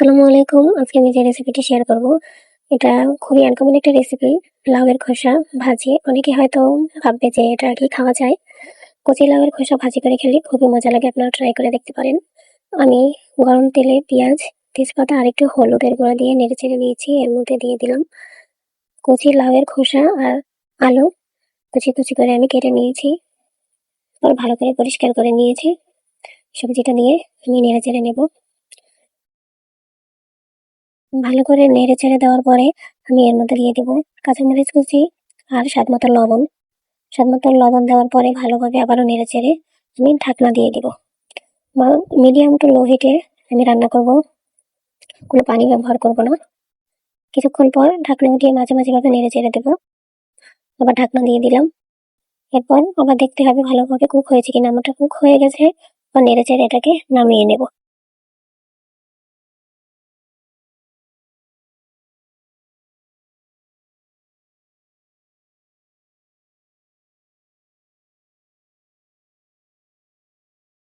আসসালামু আলাইকুম। আজকে আমি যে রেসিপিটি শেয়ার করব, এটা খুবই আনকমন একটা রেসিপি। লাউয়ের খোসা ভাজি। অনেকে হয়তো ভাববে যে এটা কি খাওয়া যায়। কচি লাউয়ের খোসা ভাজি করে খেলে খুবই মজা লাগে, আপনারা ট্রাই করে দেখতে পারেন। আমি গরম তেলে পেঁয়াজ, তেজপাতা আর একটু হলুদের গুঁড়া দিয়ে নেড়ে চেড়ে নিয়েছি। এর মধ্যে দিয়ে দিলাম কচি লাউয়ের খোসা আর আলু কুচি কুচি করে আমি কেটে নিয়েছি। আর ভালো করে পরিষ্কার করে নিয়েছি। সবজিটা দিয়ে আমি নেড়ে চেড়ে নেব। ভালো করে নেড়ে চেড়ে দেওয়ার পরে আমি এর মধ্যে দিয়ে দেবো কাঁচামরিচ কুচি আর স্বাদ মতো লবণ দেওয়ার পরে ভালোভাবে আবারও নেড়ে চেড়ে আমি ঢাকনা দিয়ে দিব। মিডিয়াম টু লো হিটে আমি রান্না করব, কোনো পানি ব্যবহার করব না। কিছুক্ষণ পর ঢাকনা উঠিয়ে মাঝে মাঝে ভাবে নেড়ে চেড়ে দেবো। আবার ঢাকনা দিয়ে দিলাম। এরপর আবার দেখতে হবে ভালোভাবে কুক হয়েছে কিনা। আমারটা কুক হয়ে গেছে, আবার নেড়ে চেড়ে এটাকে নামিয়ে নেব।